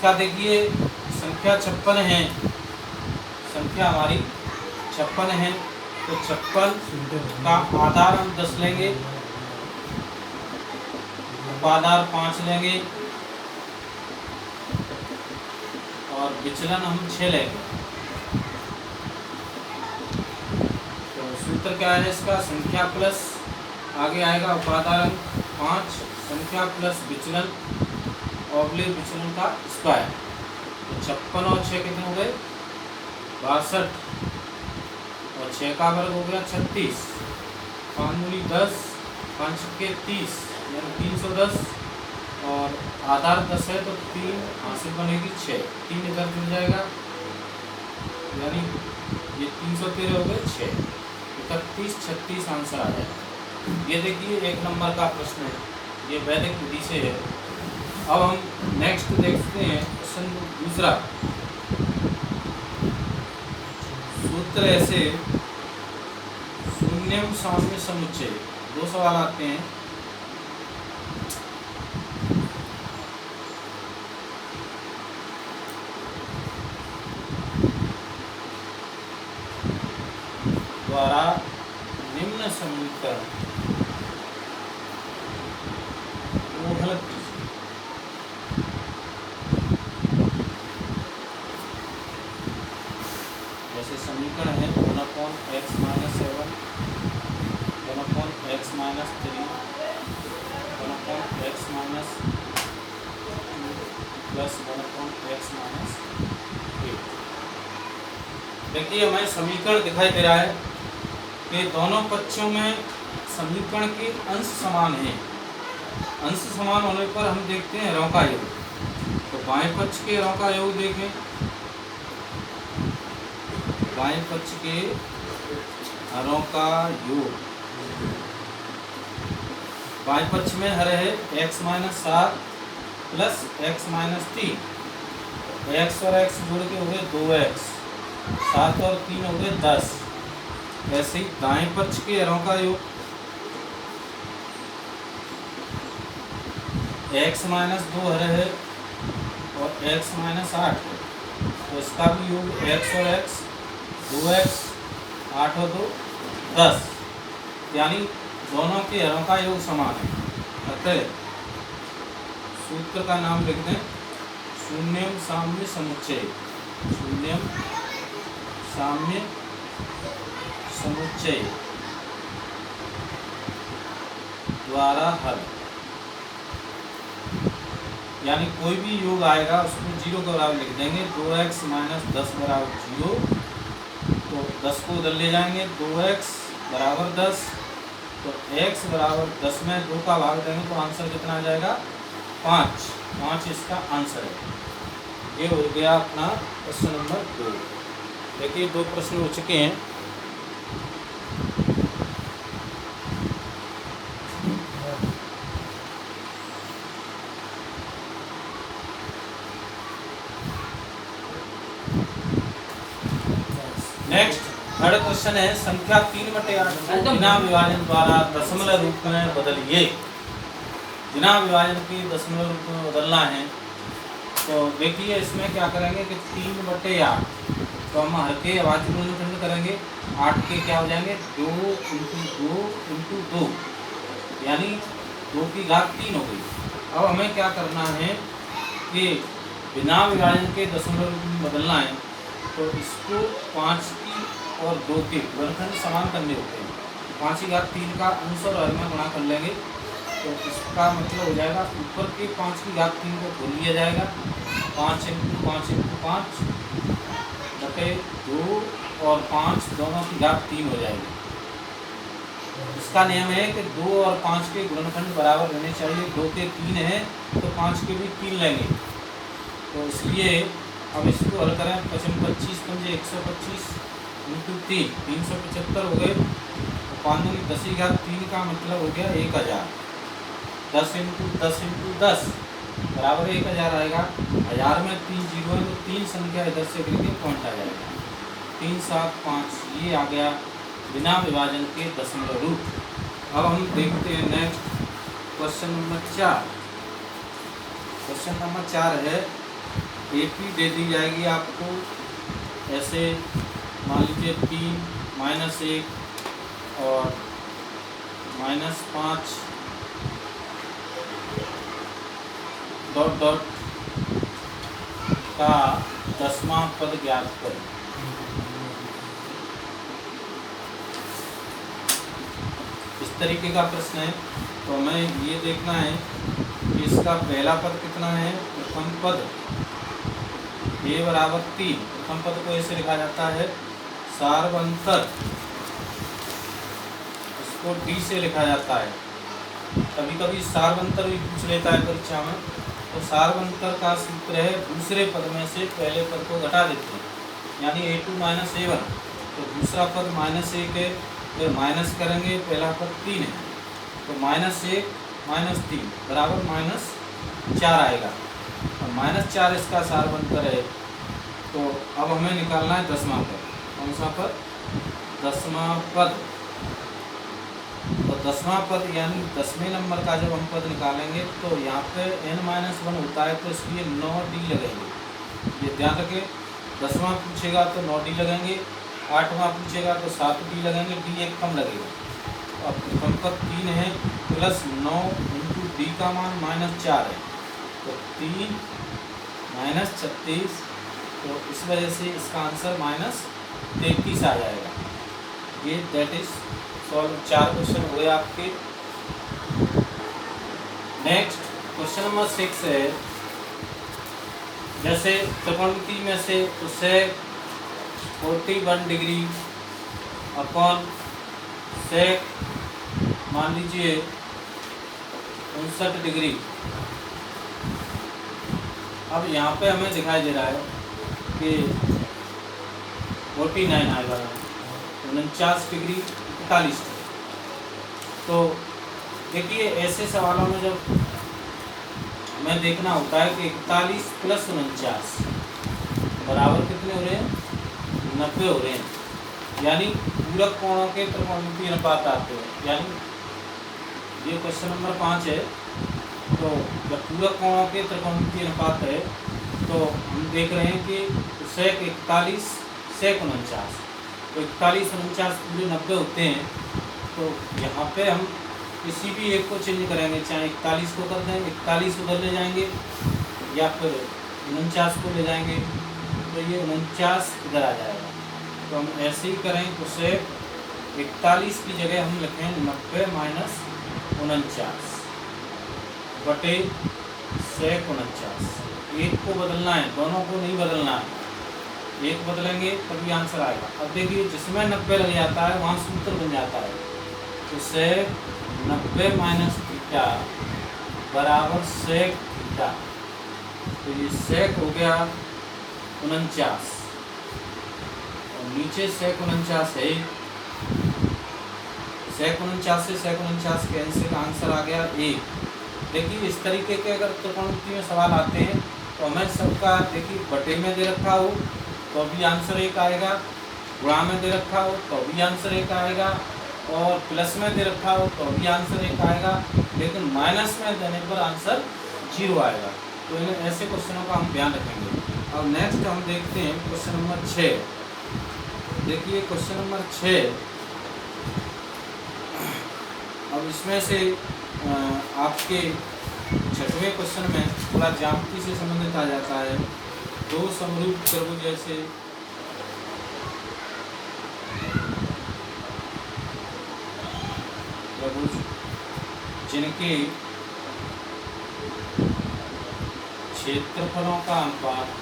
इसका देखिए संख्या 56 है, संख्या हमारी 56 है, तो 56 का आधार हम 10 लेंगे, उपाधार 5 लेंगे और विचलन हम 6 लेंगे। तो सूत्र क्या है इसका, संख्या प्लस आगे आएगा उपाधार अंक 5, संख्या प्लस विचलन ऑब्लिक विचलन का स्क्वायर। तो 56 और 6 कितने हो गए 62 और 6 का वर्ग हो गया 36, 5 दूनी 10, 5 के 30 यानी 310 और आधार 10 है तो 3 हासिल बनेगी 6, 3 इधर जुड़ जाएगा यानी ये 313 हो गए 6, 31 36 आंसर आ जाएगा। ये देखिए 1 नंबर का प्रश्न है, ये वैदिक विधि से है। अब हम नेक्स्ट देखते हैं क्वेश्चन दूसरा। सूत्र ऐसे शून्यम साम्य समुच्चय, 2 सवाल आते हैं। द्वारा निम्न समीकरण को हल कीजिए। जैसे समीकरण है 1/x - 7, 1/x - 3, 1/x - 2 plus 1/x - 8। देखिए हमें समीकरण दिखाई दे रहा है कि दोनों पक्षों में समीकरण के अंश समान हैं। अंश समान होने पर हम देखते हैं हरों का योग। तो बाएं पक्ष के हरों का योग देखें, बाएं पक्ष के हरों का योग, बाएं पक्ष में हर है x - 7 प्लस x - 3, x और x जोड़ के हो गए 2x, 7 और 3 हो गए 10। वैसे ही दाएं पक्ष के हरों का योग x - 2 हर है और x - 8 है, तो इसका भी योग x और x 2x, 8 और 2 10, यानी दोनों के हरों का योग समान है। अतः सूत्र का नाम लिख दें शून्यम साम्य समुच्चय, शून्यम साम्य समुच्चय द्वारा हल। यानी कोई भी योग आएगा उसको 0 के बराबर लिख देंगे। 2x - 10 बराबर 0, तो 10 को उधर ले जाएंगे, 2x बराबर 10, तो x बराबर 10 में 2 का भाग देंगे तो आंसर कितना आ जाएगा 5, 5 इसका आंसर है। ये हो गया अपना प्रश्न नंबर 2। देखिए 2 प्रश्न हो चुके हैं। नेक्स्ट थर्ड क्वेश्चन है संख्या 3/8 को बिना विभाजन द्वारा दशमलव रूप में बदलिए। बिना विभाजन की दशमलव रूप में बदलना है तो देखिए इसमें क्या करेंगे कि 3/8 तो हम हर के अभाज्य गुणनखंड करेंगे। 8 के क्या हो जाएंगे 2 × 2 × 2 यानी 2 की घात 3 हो गई। अब हमें क्या करना है कि बिना विभाजन के दशमलव रूप में बदलना है, तो इसको 5 की और 2 के गुणनखंड समान करने होते हैं। 5 की घात 3 का अंश और हर में गुणा कर लेंगे, तो इसका मतलब हो जाएगा ऊपर के 5 की घात 3 को खोल लिया जाएगा, 5 × 5 × 5 बटे 2 और 5 दोनों की घात 3 हो जाएगी। इसका नियम है कि 2 और 5 के गुणनखंड बराबर रहने चाहिए। 2 के 3 है तो 5 के भी 3 लेंगे, तो इसलिए अब इसको हल करें। 25 × 5 125 × 3 375 हो गए, तो 5 दूनी 10 की घात 3 का मतलब हो गया 1000। 10 × 10 × 10 बराबर 1000 आएगा। 1000 में 3 जीरो है तो 3 संख्या इधर से गिर पॉइंट आ जाएगा। 3 7 5 ये आ गया बिना विभाजन के दशमलव रूप। अब हम देखते हैं next question number 4। Question number 4 है AP दे दी जाएगी आपको ऐसे, मान लीजिए 3 -1 और -5 डॉट डॉट का 10वां पद ज्ञात करें। इस तरीके का प्रश्न है। तो हमें ये देखना है कि इसका पहला पद कितना है। प्रथम पद a बराबर 3, प्रथम पद को ऐसे लिखा जाता है सार्वंतर, इसको D से लिखा जाता है। कभी कभी सार्वंतर भी पूछ लेता है परीक्षा में। तो सार्वंतर का सूत्र है दूसरे पद में से पहले पद को घटा देते हैं, यानी A2 - A1। तो दूसरा पद -1 है, फिर माइनस करेंगे, पहला पद 3 है, तो -1 - 3 बराबर -4 आएगा। और -4 इसका सार्वंतर है। तो अब हमें निकालना है 10वां पद। कौन सा पद? 10वां पद। तो 10वां पद यानी 10वें नंबर का जब हम पद निकालेंगे तो यहाँ पे n-1 होता है, तो इसलिए 9D लगेंगे। ये ध्यान रखें, 10वां पूछेगा तो 9D लगेंगे, 8वां पूछेगा तो 7D लगेंगे, D एक कम लगेगा। तो अब प्रथम पद 3 है प्लस 9 इंटू D का मान -4 है, तो 3 - 36, तो इस वजह से इसका आंसर -33 आ जाएगा। ये दैट इज सॉल्व। 4 क्वेश्चन हुए आपके। नेक्स्ट क्वेश्चन नंबर 6 है, जैसे त्रिकोणमिति में से उसे 41 डिग्री अपॉन सेक मान लीजिए 59 डिग्री। अब यहाँ पे हमें दिखाई दे रहा है कि 49 आएगा, 49 डिग्री 41। तो देखिए ऐसे सवालों में जब हमें देखना होता है कि 41 + 49 बराबर कितने हो रहे हैं? 90 हो रहे हैं। यानी पूरक कोणों के त्रिकोणमितीय अनुपात आते हैं। यानी ये क्वेश्चन नंबर 5 है। तो जब पूरक कोणों के त्रिकोणमितीय अनुपात है तो हम देख रहे हैं कि सेक 41 सेक 49, तो 41 49 पूरे 90 होते हैं। तो यहाँ पे हम किसी भी एक को चेंज करेंगे, चाहे 41 को कर दें, 41 उधर ले जाएंगे या फिर 49 को ले जाएंगे, तो ये 49 इधर आ जाएगा। तो हम ऐसे ही करें तो सेक 41 की जगह हम लिखें 90 - 49 बटे सेक 49। एक को बदलना है, दोनों को नहीं बदलना है। एक बदलेंगे तभी आंसर आएगा। अब देखिए जिसमें 90 लग जाता है वहाँ सूत्र बन जाता है। तो सेक 90 - थीटा बराबर सेक थीटा। तो ये सेक हो गया 49 और नीचे सेक 49 है। सेक 49 से सेक 49 कैंसिल, आंसर आ गया 1। देखिए इस तरीके के अगर त्रिकोणमिति में सवाल आते हैं तो हमें सबका देखिए बटे में दे रखा हो तो भी आंसर 1 आएगा, गुणा में दे रखा हो तो भी आंसर 1 आएगा, और प्लस में दे रखा हो तो भी आंसर 1 आएगा, लेकिन माइनस में देने पर आंसर 0 आएगा। तो इन ऐसे क्वेश्चनों का हम ध्यान रखेंगे। अब नेक्स्ट हम देखते हैं क्वेश्चन नंबर 6। देखिए क्वेश्चन नंबर 6, अब इसमें से आपके 6वें क्वेश्चन में थोड़ा ज्यामिति से संबंधित आ जाता है। दो समरूप त्रिभुज जैसे त्रिभुज जिनके क्षेत्रफलों का अनुपात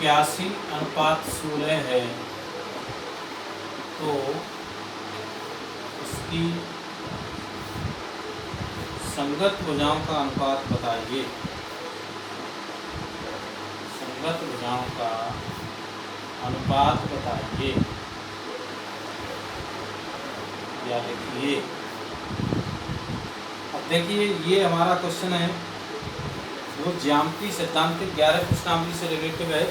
81:16 है, तो उसकी संगत भुजाओं का अनुपात बताइए। संगत भुजाओं का अनुपात बताइए या लिखिए। अब देखिए ये हमारा क्वेश्चन है वो ज्यामिति सिद्धांतिक 11 प्रश्नावली से रिलेटेड है।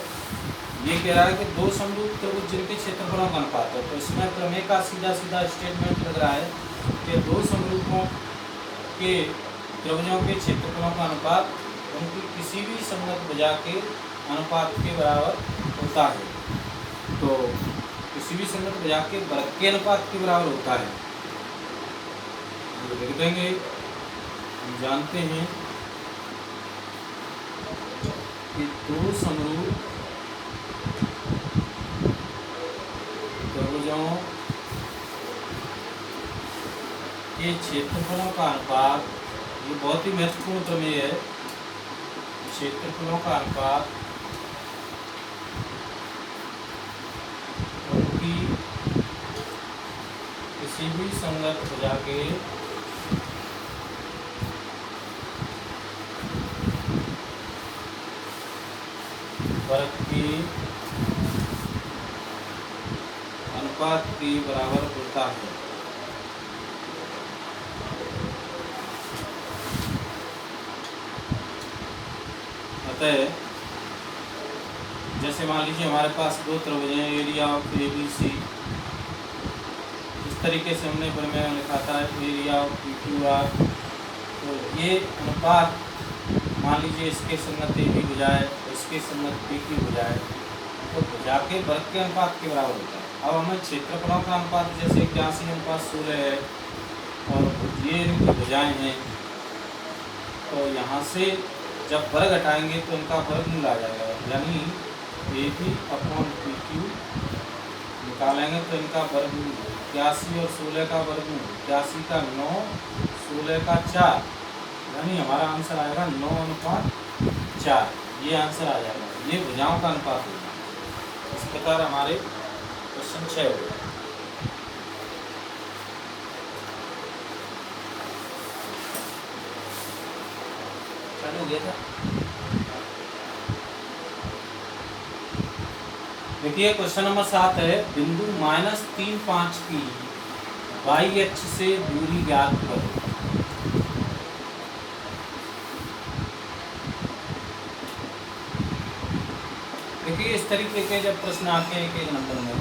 ये कह रहा है कि दो समरूप त्रिभुज जिनके क्षेत्रफलों का अनुपात है, तो इसमें प्रमेय का सीधा सीधा स्टेटमेंट लग रहा है कि दो समरूपों के त्रिभुजों के क्षेत्रफलों का अनुपात उनकी किसी भी संगत भुजा के अनुपात के बराबर होता है। तो किसी भी संगत भुजा के वर्ग के अनुपात के बराबर होता है। लिख देंगे, हम जानते हैं कि दो समरूप त्रिभुजों के क्षेत्रफलों का अनुपात, ये बहुत ही महत्वपूर्ण प्रमेय है। क्षेत्रफलों का अनुपात उनकी किसी भी संगत भुजा के वर्ग के अनुपात के बराबर होता है। अतः जैसे मान लीजिए हमारे पास दो त्रिभुज हैं, एरिया ऑफ ABC, इस तरीके से हमने प्रमेय में लिखा था एरिया ऑफ PQR। तो ये अनुपात मान लीजिए इसके संगत AB भुजा है, इसके संगत PQ भुजा है, तो भुजा के वर्ग के अनुपात के बराबर होता है। अब हमें क्षेत्रफलों का अनुपात जैसे 81:16 है और ये इनकी भुजाएं हैं, तो यहाँ से जब वर्ग हटाएंगे तो इनका वर्गमूल आ जाएगा, यानी AB/PQ निकालेंगे तो इनका वर्गमूल 81 और 16 का वर्गमूल, 81 का 9, 16 का 4, यानी हमारा आंसर आएगा 9:4। ये आंसर आ जाएगा, ये भुजाओं का अनुपात होगा। इस प्रकार हमारे क्वेश्चन 6 हो गए। चालू हो गया था। देखिए क्वेश्चन नंबर 7 है, बिंदु -3,5 की y अक्ष से दूरी ज्ञात करो। देखिए इस तरीके के जब प्रश्न आते हैं एक नंबर में,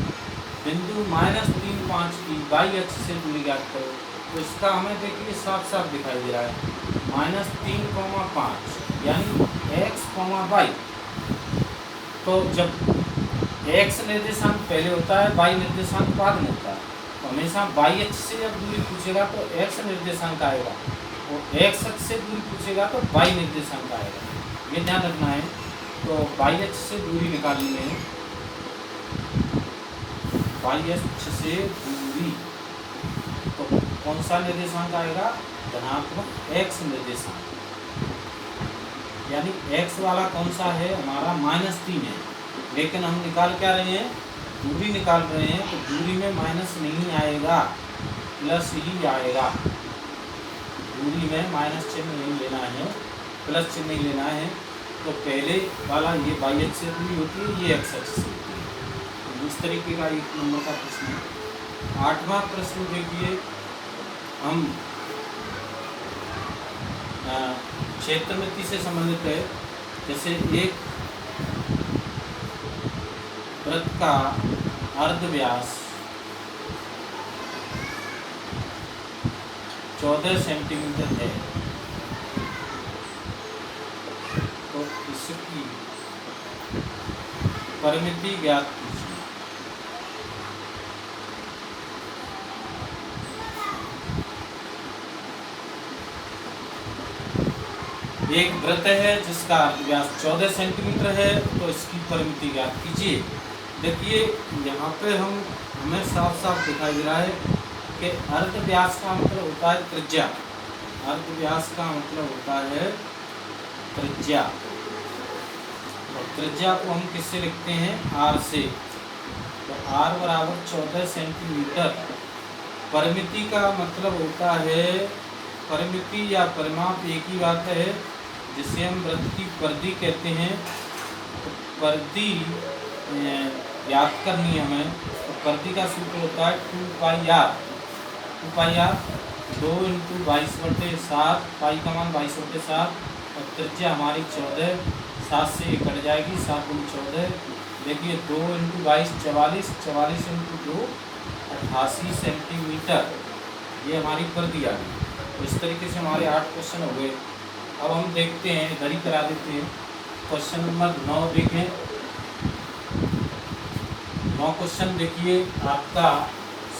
बिंदु -3,5 की y अक्ष से दूरी ज्ञात करो, तो इसका हमें देखिए साफ साफ दिखाई दे रहा है -3,5 यानी x, y। तो जब x निर्देशांक पहले होता है, y निर्देशांक बाद में होता है, तो हमेशा y अक्ष से जब दूरी पूछेगा तो x निर्देशांक आएगा, और x अक्ष से दूरी पूछेगा तो y निर्देशांक आएगा, ये ध्यान रखना है। तो y अक्ष से दूरी निकालनी है, y अक्ष से दूरी, तो कौन सा निर्देशांक आएगा? धनात्मक x निर्देशांक, यानी x वाला कौन सा है? हमारा -3 है, लेकिन हम निकाल क्या रहे हैं? दूरी निकाल रहे हैं, तो दूरी में माइनस नहीं आएगा, प्लस ही आएगा। दूरी में माइनस चिन्ह नहीं लेना है, प्लस चिन्ह नहीं लेना है। तो पहले वाला ये y अक्ष से दूरी होती है, ये x अक्ष से होती है। तो इस तरीके का एक नंबर का प्रश्न है। 8वां प्रश्न देखिए, हम क्षेत्रमिति से संबंधित है। जैसे एक वृत्त का अर्धव्यास 14 सेंटीमीटर है, तो इसकी परिमिति ज्ञात कीजिए। एक वृत्त है जिसका अर्धव्यास 14 सेंटीमीटर है, तो इसकी परिमिति ज्ञात कीजिए। देखिए यहाँ पे हमें साफ साफ दिखाई दे रहा है कि अर्धव्यास का मतलब होता है त्रिज्या। अर्धव्यास का मतलब होता है त्रिज्या, और त्रिज्या को हम किससे लिखते हैं? r से। तो r बराबर 14 सेंटीमीटर। परिमिति का मतलब होता है, परिमिति या परिमाप एक ही बात है, जिसे हम वृत्त की परिधि कहते हैं। तो परिधि याद करनी है हमें, तो परिधि का सूत्र होता है 2πr। 2πr 2 × 22/7, पाई का मान 22/7, और त्रिज्या हमारी 14 7 से ये कट जाएगी, 7 दूनी 14। देखिए 2 × 22 44, 44 × 2 88 सेंटीमीटर, ये हमारी कर दिया गई। तो इस तरीके से हमारे 8 क्वेश्चन हो गए। अब हम देखते हैं, इधर ही करा देते हैं। क्वेश्चन नंबर 9 देखें। 9 क्वेश्चन देखिए आपका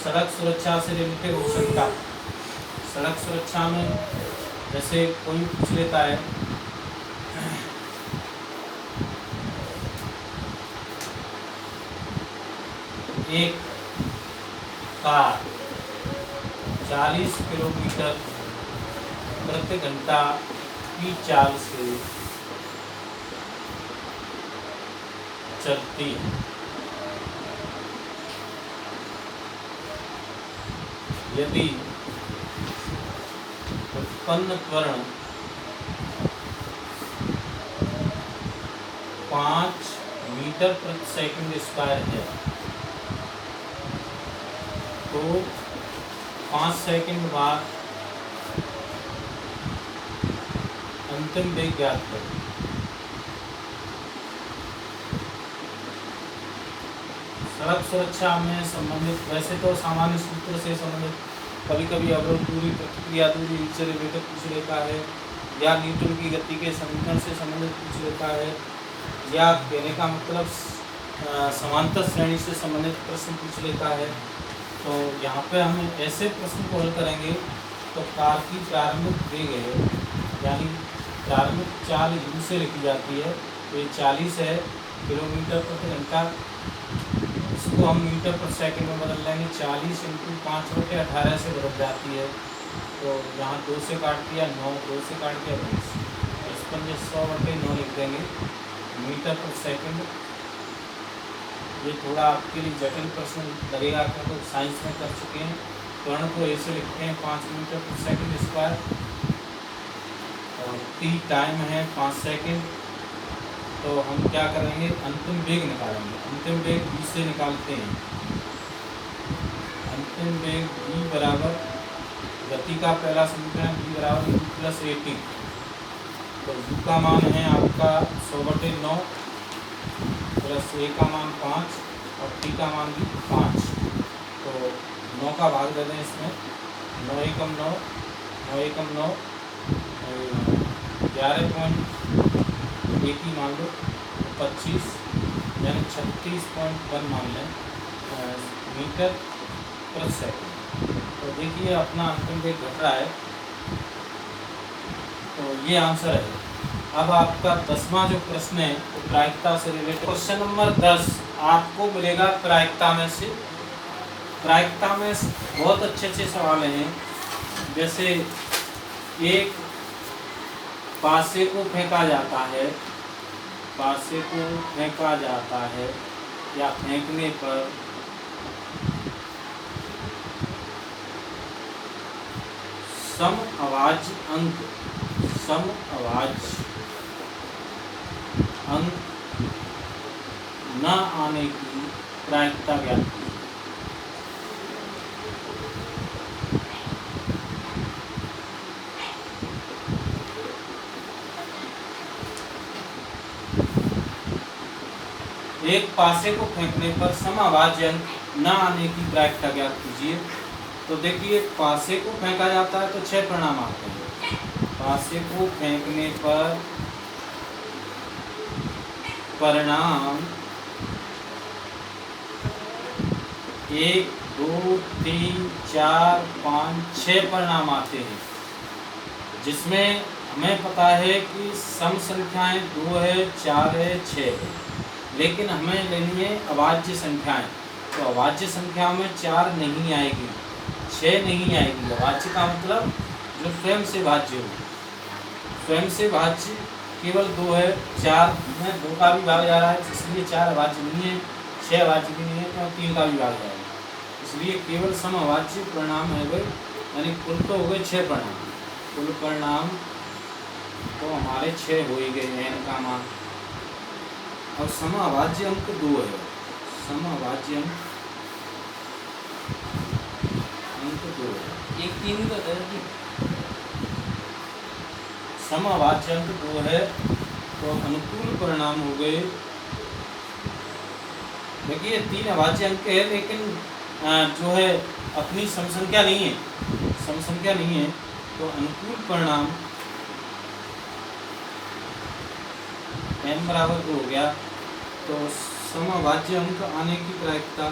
सड़क सुरक्षा से रिलेटेड हो सकता है। सड़क सुरक्षा में जैसे कोई पूछ लेता है एक कार 40 किलोमीटर प्रति घंटा की चाल से चलती है। यदि उत्पन्न त्वरण 5 मीटर प्रति सेकंड स्क्वायर है तो 5 सेकंड बाद अंतिम वेग ज्ञात करें। सड़क सुरक्षा में संबंधित वैसे तो सामान्य सूत्र से संबंधित, कभी कभी अवरोध दूरी, प्रतिक्रिया दूरी से रिलेटेड पूछ लेता है, या न्यूटन की गति के समीकरण से संबंधित पूछ लेता है, या कहने का मतलब समांतर श्रेणी से संबंधित प्रश्न पूछ लेता है। तो यहाँ पे हम ऐसे प्रश्न को हल करेंगे तो कार की प्रारंभिक वेग है, यानी प्रारंभिक चाल u से लिखी जाती है, तो ये 40 है किलोमीटर प्रति घंटा, इसको हम मीटर पर सेकंड में बदल लेंगे। 40 × 5/18 से बदल जाती है, तो यहाँ 2 से काट दिया 9, 2 से काट दिया 20, 100/9 लिख देंगे मीटर पर सेकंड। ये थोड़ा आपके लिए जटिल प्रश्न लगेगा, क्योंकि तो साइंस में कर चुके हैं। त्वरण को ऐसे लिखते हैं 5 मीटर पर सेकंड स्क्वायर, और t टाइम है 5 सेकंड। तो हम क्या करेंगे, अंतिम वेग निकालेंगे। अंतिम वेग v से निकालते हैं। अंतिम वेग v बराबर, गति का पहला समीकरण v बराबर u + at। तो u का मान है आपका 100/9 प्लस a का मान 5 और t का मान भी 5। तो 9 का भाग दे दें इसमें, 9 × 9, 9 × 9 11.1 मान लो, 25 यानी 36.1 मान लें मीटर प्रति सेकंड। तो देखिए अपना अंतिम वेग घट रहा है, तो ये आंसर है। अब आपका 10वां जो प्रश्न है वो प्रायिकता से रिलेटेड। क्वेश्चन नंबर 10 आपको मिलेगा प्रायिकता में से। प्रायिकता में बहुत अच्छे अच्छे सवाल हैं, जैसे एक पासे को फेंका जाता है, पासे को फेंका जाता है या फेंकने पर सम अभाज्य अंक, सम अभाज्य अंक न आने की प्रायिकता ज्ञात कीजिए। एक पासे को फेंकने पर सम अभाज्य अंक न आने की प्रायिकता ज्ञात कीजिए। तो देखिए पासे को फेंका जाता है तो 6 परिणाम आते हैं। पासे को फेंकने पर परिणाम 1 2 3 4 5 6 परिणाम आते हैं, जिसमें हमें पता है कि सम संख्याएं 2 है, 4 है, 6 है, लेकिन हमें लेनी है अभाज्य संख्याएं। तो अभाज्य संख्याओं में 4 नहीं आएगी, 6 नहीं आएगी। अभाज्य का मतलब जो स्वयं से भाज्य हो। स्वयं से भाज्य केवल 2 है, 4 में 2 का भी भाग जा रहा है, इसलिए 4 अभाज्य नहीं है, 6 अभाज्य भी नहीं है, तो 3 का भी भाग जाएगा। इसलिए केवल सम अभाज्य परिणाम है गए, यानी कुल तो हो गए 6 परिणाम। कुल परिणाम तो हमारे 6 हो ही गए n का मान। और सम अभाज्य अंक 2 है। सम अभाज्य अंक 2 है, एक 3 का है। सम अभाज्य अंक 2 है, तो अनुकूल परिणाम हो गए। देखिए 3 अभाज्य अंक है, लेकिन जो है अपनी समसंख्या नहीं है, समसंख्या नहीं है। तो अनुकूल परिणाम n बराबर 2 हो गया। तो समअभाज्य अंक आने की प्रायिकता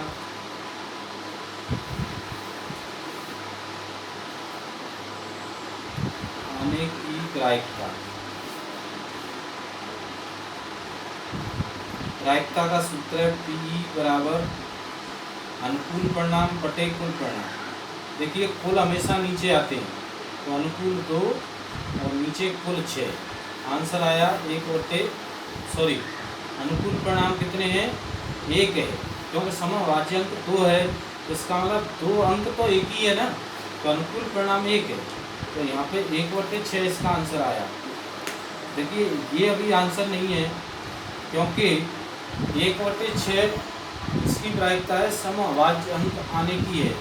प्रायिकता का सूत्र है PE बराबर अनुकूल परिणाम बटे कुल परिणाम। देखिए कुल हमेशा नीचे आते हैं, तो अनुकूल 2 और नीचे कुल 6। आंसर आया अनुकूल परिणाम कितने हैं? 1 है, क्योंकि समअभाज्य अंक 2 है, तो इसका मतलब 2 अंक तो एक ही है ना, तो अनुकूल परिणाम 1 है। तो यहाँ पे 1/6 इसका आंसर आया। देखिए ये अभी आंसर नहीं है, क्योंकि 1/6 इसकी प्रायिकता है समअभाज्य अंक आने की है।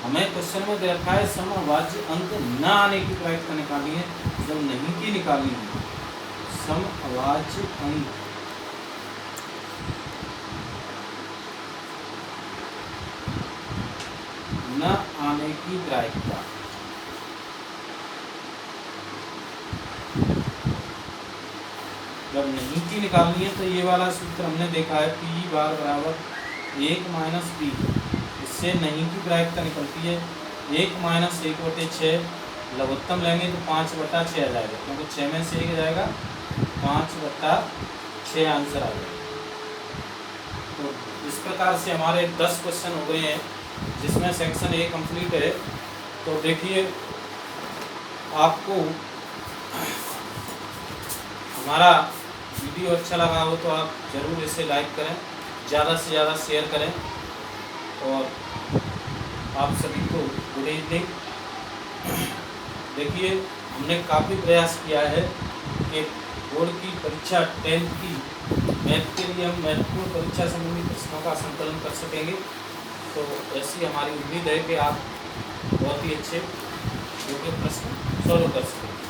हमें क्वेश्चन में दे रखा है समअभाज्य अंक न आने की प्रायिकता निकाली है, जब नहीं की निकाली है। समअभाज्य अंक न आने की प्रायिकता, जब नहीं की निकालनी है, तो ये वाला सूत्र हमने देखा है PE बार बराबर 1 - P। इससे नहीं की प्रायिकता निकलती है 1 - 1/6। लघुत्तम लेंगे तो 5/6 आ जाएगा, क्योंकि 6 में से 1 जाएगा, 5/6 आंसर आ जाएगा। तो इस प्रकार से हमारे 10 क्वेश्चन हो गए हैं, जिसमें सेक्शन A कंप्लीट है। तो देखिए आपको हमारा वीडियो अच्छा लगा हो तो आप ज़रूर इसे लाइक करें, ज़्यादा से ज़्यादा शेयर करें, और आप सभी को गुड इवनिंग। देखिए हमने काफ़ी प्रयास किया है कि बोर्ड की परीक्षा 10th की मैथ के लिए हम महत्वपूर्ण परीक्षा संबंधी प्रश्नों का संकलन कर सकेंगे। तो ऐसी हमारी उम्मीद है कि आप बहुत ही अच्छे योग्य प्रश्न सॉल्व कर सकेंगे।